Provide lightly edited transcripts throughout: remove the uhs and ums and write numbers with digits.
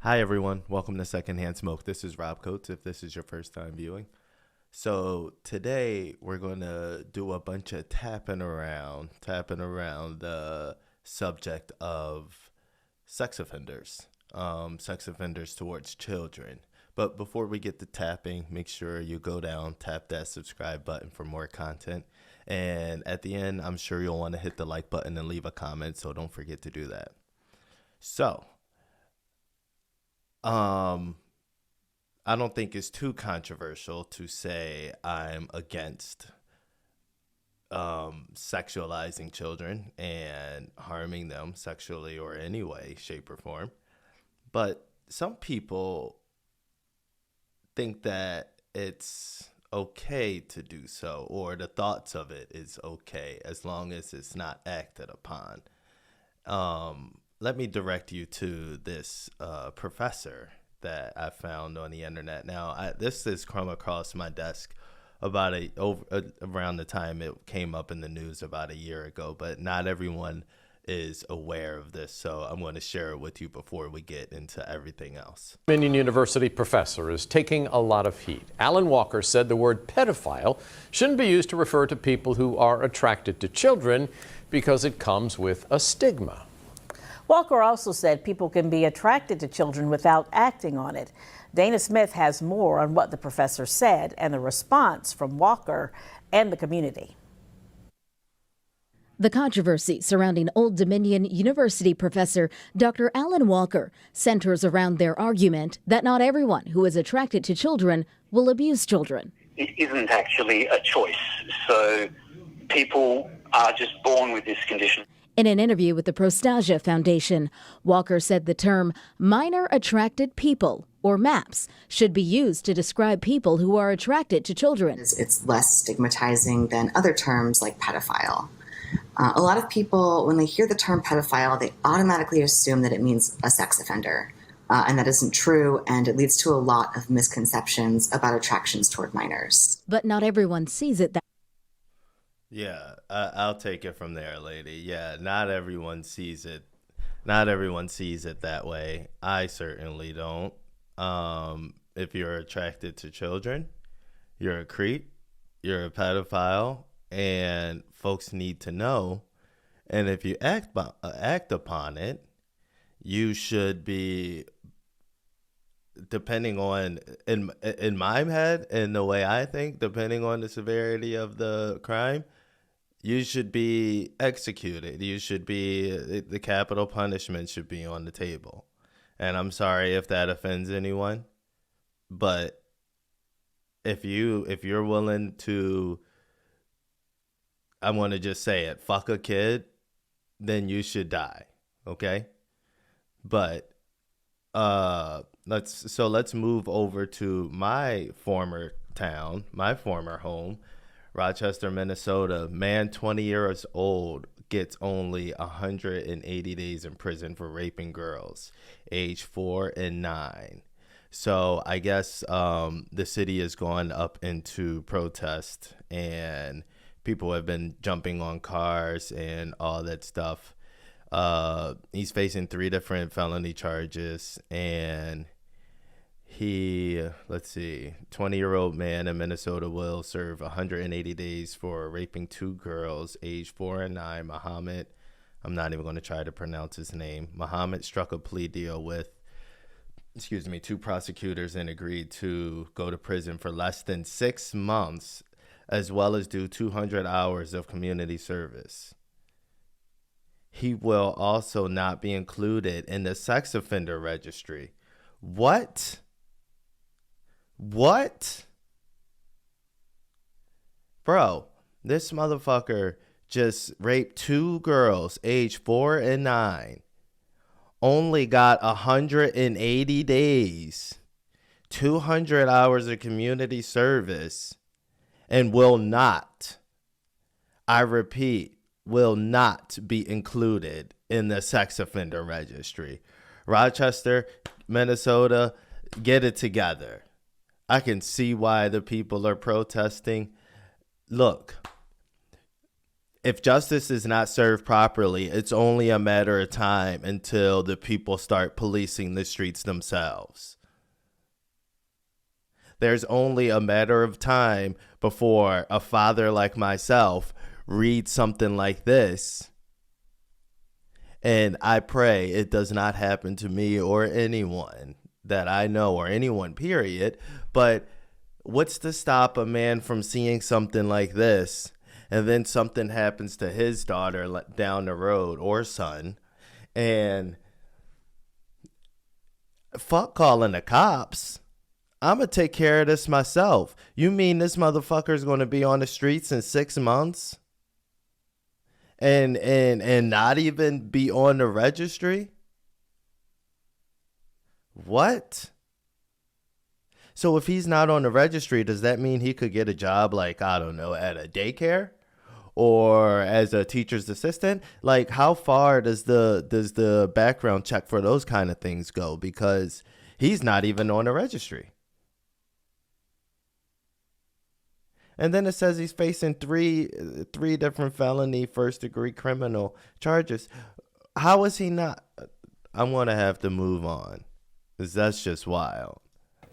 Hi, everyone. Welcome to Secondhand Smoke. This is Rob Coates, if this is your first time viewing. So today we're going to do a bunch of tapping around the subject of sex offenders towards children. But before we get to tapping, make sure you go down, tap that subscribe button for more content. And at the end, I'm sure you'll want to hit the like button and leave a comment, so don't forget to do that. So, um, I don't think it's too controversial to say I'm against sexualizing children and harming them sexually or any way, shape, or form. But some people think that it's okay to do so, or the thoughts of it is okay as long as it's not acted upon. Let me direct you to this professor that I found on the internet. Now, this has come across my desk around the time it came up in the news about a year ago, but not everyone is aware of this, so I'm going to share it with you before we get into everything else. Dominion University professor is taking a lot of heat. Alan Walker said the word pedophile shouldn't be used to refer to people who are attracted to children because it comes with a stigma. Walker also said people can be attracted to children without acting on it. Dana Smith has more on what the professor said and the response from Walker and the community. The controversy surrounding Old Dominion University professor Dr. Alan Walker centers around their argument that not everyone who is attracted to children will abuse children. It isn't actually a choice. So people are just born with this condition. In an interview with the Prostasia Foundation, Walker said the term minor attracted people, or MAPS, should be used to describe people who are attracted to children. It's less stigmatizing than other terms like pedophile. A lot of people, when they hear the term pedophile, they automatically assume that it means a sex offender. And that isn't true, and it leads to a lot of misconceptions about attractions toward minors. But not everyone sees it that Yeah, I'll take it from there, lady. Yeah, not everyone sees it. Not everyone sees it that way. I certainly don't. If you're attracted to children, you're a creep, you're a pedophile, and folks need to know. And if you act upon it, you should be, depending on, in my head and the way I think, depending on the severity of the crime, you should be executed. You should be, the capital punishment should be on the table. And I'm sorry if that offends anyone, but if you're willing to, I'm going to just say it, fuck a kid, then you should die. Okay? But let's move over to my former town, my former home, Rochester, Minnesota. Man, 20 years old, gets only 180 days in prison for raping girls, age 4 and 9. So I guess the city has gone up into protest, and people have been jumping on cars and all that stuff. He's facing 3 different felony charges, and let's see, 20-year-old man in Minnesota will serve 180 days for raping 2 girls, age 4 and 9. Muhammad, I'm not even going to try to pronounce his name. Muhammad struck a plea deal with, 2 prosecutors and agreed to go to prison for less than 6 months, as well as do 200 hours of community service. He will also not be included in the sex offender registry. What? Bro, this motherfucker just raped 2 girls, age 4 and 9. Only got 180 days, 200 hours of community service, and will not, I repeat, will not be included in the sex offender registry. Rochester, Minnesota, get it together. I can see why the people are protesting. Look, if justice is not served properly, it's only a matter of time until the people start policing the streets themselves. There's only a matter of time before a father like myself reads something like this. And I pray it does not happen to me or anyone that I know, or anyone, period. But what's to stop a man from seeing something like this, and then something happens to his daughter down the road, or son, and fuck calling the cops. I'm going to take care of this myself. You mean this motherfucker's going to be on the streets in 6 months? And not even be on the registry? What? So if he's not on the registry, does that mean he could get a job, like, I don't know, at a daycare or as a teacher's assistant? Like, how far does the background check for those kind of things go? Because he's not even on the registry. And then it says he's facing three different felony first-degree criminal charges. How is he not? I'm going to have to move on, because that's just wild.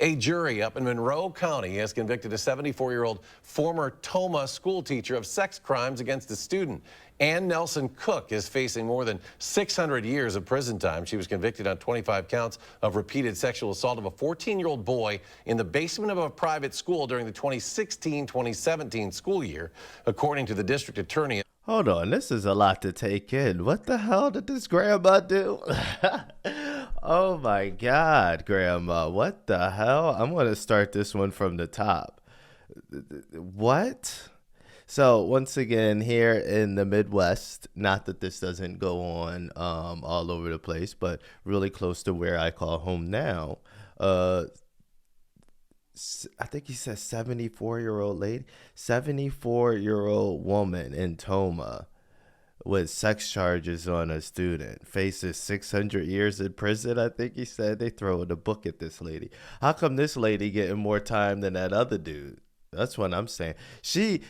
A jury up in Monroe County has convicted a 74-year-old former Toma school teacher of sex crimes against a student. Ann Nelson Cook is facing more than 600 years of prison time. She was convicted on 25 counts of repeated sexual assault of a 14-year-old boy in the basement of a private school during the 2016-2017 school year, according to the district attorney. Hold on, this is a lot to take in. What the hell did this grandma do? Oh my God, grandma, what the hell? I'm going to start this one from the top. What? So once again, here in the Midwest, not that this doesn't go on all over the place, but really close to where I call home now, I think he says 74-year-old lady, 74-year-old woman in Toma with sex charges on a student faces 600 years in prison. I think he said. They throwing a book at this lady. How come this lady getting more time than that other dude? That's what I'm saying.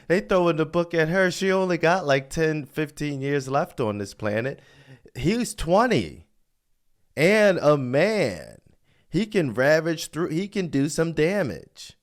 They throwing the book at her. She only got like 10, 15 years left on this planet. He's 20 and a man. He can ravage through. He can do some damage.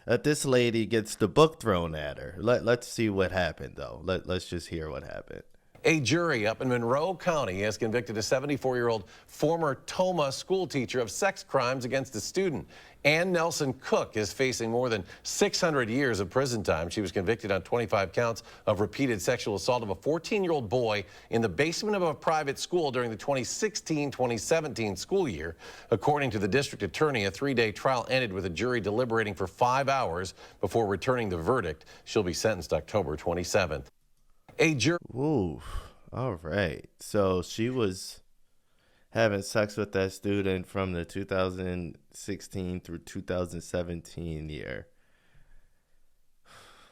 This lady gets the book thrown at her. Let's see what happened, though. Let's just hear what happened. A jury up in Monroe County has convicted a 74-year-old former Toma school teacher of sex crimes against a student. Ann Nelson Cook is facing more than 600 years of prison time. She was convicted on 25 counts of repeated sexual assault of a 14-year-old boy in the basement of a private school during the 2016-2017 school year. According to the district attorney, a 3-day trial ended with a jury deliberating for 5 hours before returning the verdict. She'll be sentenced October 27th. Ooh, all right. So she was having sex with that student from the 2016 through 2017 year.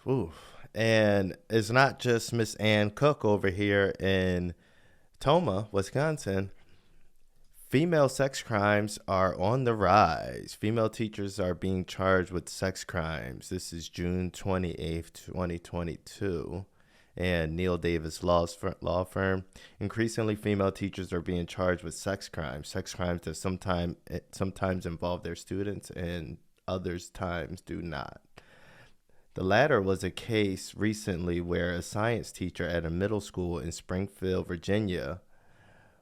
Ooh. And it's not just Miss Ann Cook over here in Toma, Wisconsin. Female sex crimes are on the rise. Female teachers are being charged with sex crimes. This is June 28th, 2022. And Neil Davis law firm. Increasingly, female teachers are being charged with sex crimes that sometimes involve their students and others times do not. The latter was a case recently where a science teacher at a middle school in Springfield, Virginia,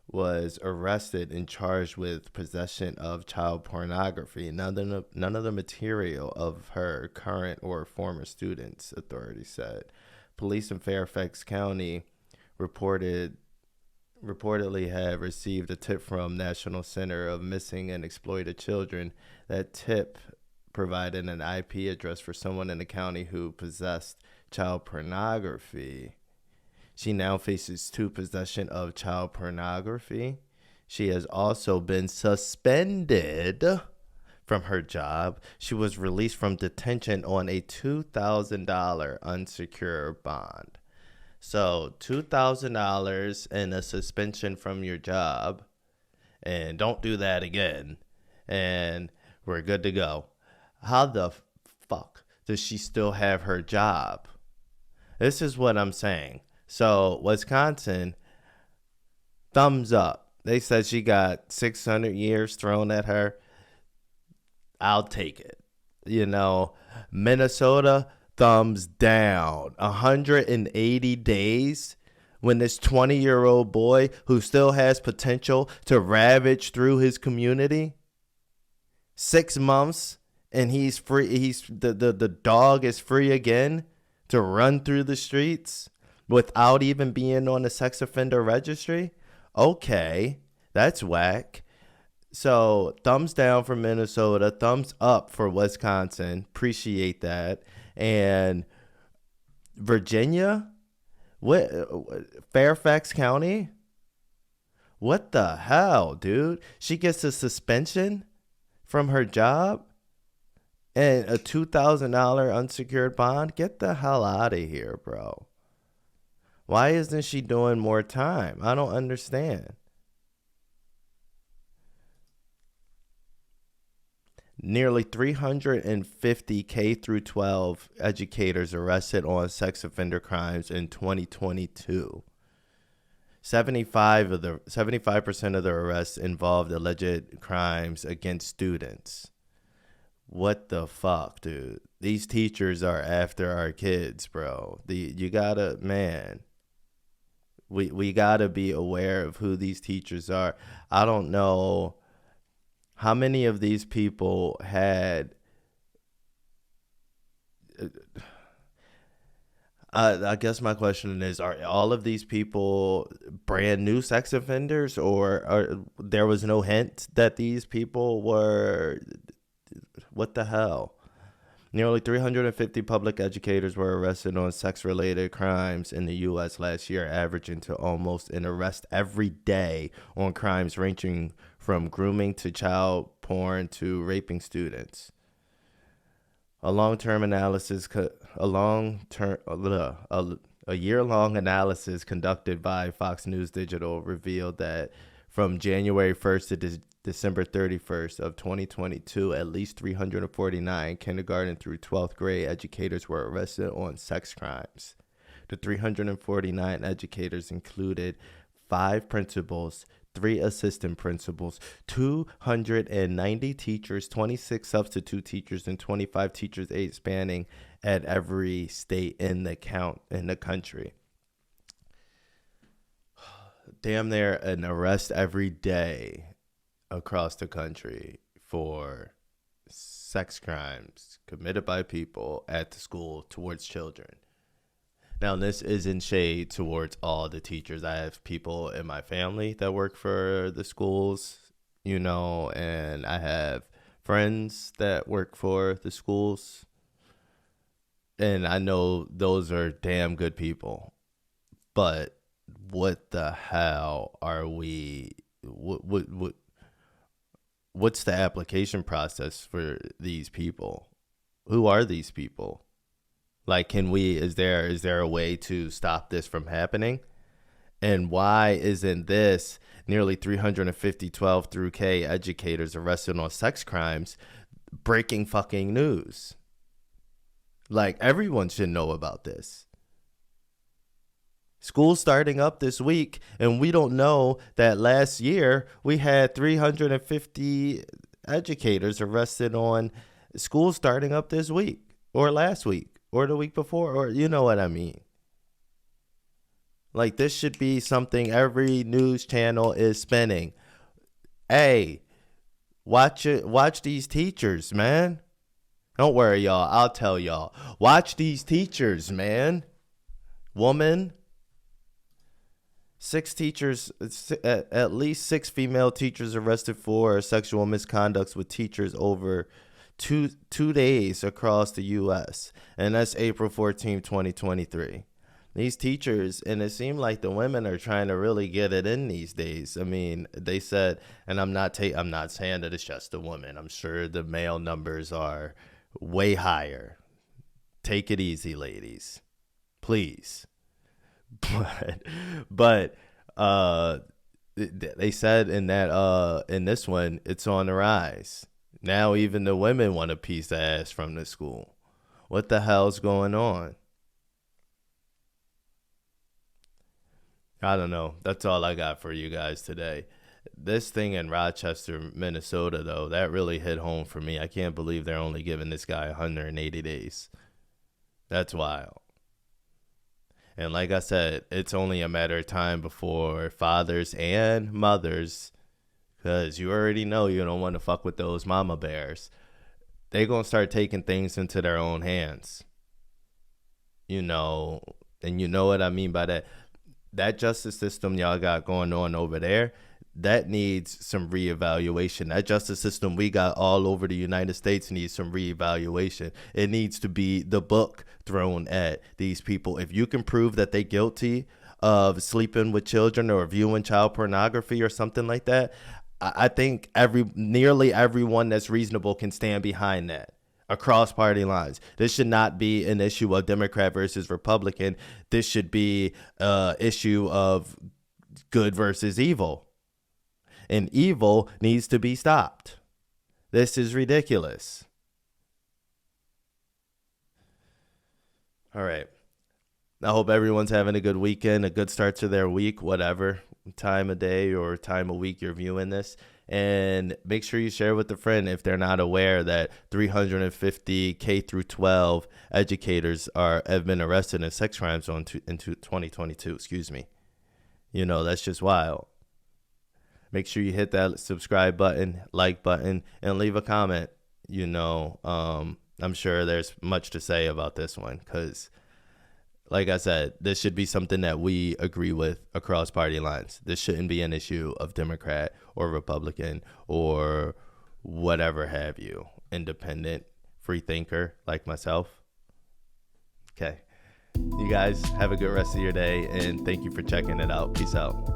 was arrested and charged with possession of child pornography. None of the material of her current or former students, authorities said. Police in Fairfax County reportedly had received a tip from National Center of Missing and Exploited Children. That tip provided an IP address for someone in the county who possessed child pornography. She now faces 2 possession of child pornography. She has also been suspended from her job. She was released from detention on a $2,000 unsecured bond. So $2,000 and a suspension from your job, and don't do that again, and we're good to go. How the fuck does she still have her job? This is what I'm saying. So Wisconsin, thumbs up. They said she got 600 years thrown at her. I'll take it. Minnesota, thumbs down. 180 days when this 20-year-old boy who still has potential to ravage through his community, 6 months, and he's free. The dog is free again to run through the streets without even being on the sex offender registry. Okay, that's whack. So thumbs down for Minnesota, thumbs up for Wisconsin. Appreciate that. And Virginia, what? Fairfax County? What the hell, dude? She gets a suspension from her job and a $2,000 unsecured bond? Get the hell out of here, bro. Why isn't she doing more time? I don't understand. Nearly 350 K through 12 educators arrested on sex offender crimes in 2022. 75% of the arrests involved alleged crimes against students. What the fuck, dude? These teachers are after our kids, bro. You gotta, man. We gotta be aware of who these teachers are. I don't know how many of these people had. I guess my question is: are all of these people brand new sex offenders, or there was no hint that these people were? What the hell? Nearly 350 public educators were arrested on sex-related crimes in the U.S. last year, averaging to almost an arrest every day on crimes ranging from grooming to child porn to raping students. A year-long analysis conducted by Fox News Digital revealed that from January 1st to December 31st of 2022, at least 349 kindergarten through 12th grade educators were arrested on sex crimes. The 349 educators included 5 principals, 3 assistant principals, 290 teachers, 26 substitute teachers, and 25 teachers aide spanning at every state in the country. Damn near an arrest every day across the country for sex crimes committed by people at the school towards children. Now, this isn't shade towards all the teachers. I have people in my family that work for the schools, and I have friends that work for the schools. And I know those are damn good people. But what the hell are we... What's the application process for these people? Who are these people? Like, is there a way to stop this from happening? And why isn't this nearly 350 12 through K educators arrested on sex crimes breaking fucking news? Like, everyone should know about this. School's starting up this week, and we don't know that last year we had 350 educators arrested on school starting up this week, or last week, or the week before, or you know what I mean. Like, this should be something every news channel is spinning. Hey, watch these teachers, man. Don't worry, y'all. I'll tell y'all. Watch these teachers, man. Woman. 6 teachers, at least 6 female teachers arrested for sexual misconducts with teachers over two days across the U.S. And that's April 14, 2023. These teachers, and it seemed like the women are trying to really get it in these days. I mean, they said, and I'm not saying that it's just the women. I'm sure the male numbers are way higher. Take it easy, ladies. Please. But they said in this one, it's on the rise. Now even the women want a piece of ass from the school. What the hell's going on? I don't know. That's all I got for you guys today. This thing in Rochester, Minnesota, though, that really hit home for me. I can't believe they're only giving this guy 180 days. That's wild. And like I said, it's only a matter of time before fathers and mothers, because you already know you don't want to fuck with those mama bears, they going to start taking things into their own hands. You know, and you know what I mean by that. That justice system y'all got going on over there, that needs some reevaluation. That justice system we got all over the United States needs some reevaluation. It needs to be the book thrown at these people. If you can prove that they're guilty of sleeping with children or viewing child pornography or something like that, I think nearly everyone that's reasonable can stand behind that across party lines. This should not be an issue of Democrat versus Republican. This should be an issue of good versus evil. And evil needs to be stopped. This is ridiculous. All right. I hope everyone's having a good weekend, a good start to their week, whatever time of day or time of week you're viewing this. And make sure you share with a friend if they're not aware that 350 K through 12 educators have been arrested in sex crimes into 2022. Excuse me. You know, that's just wild. Make sure you hit that subscribe button, like button, and leave a comment. You know, I'm sure there's much to say about this one because, like I said, this should be something that we agree with across party lines. This shouldn't be an issue of Democrat or Republican or whatever have you. Independent, free thinker like myself. Okay. You guys have a good rest of your day, and thank you for checking it out. Peace out.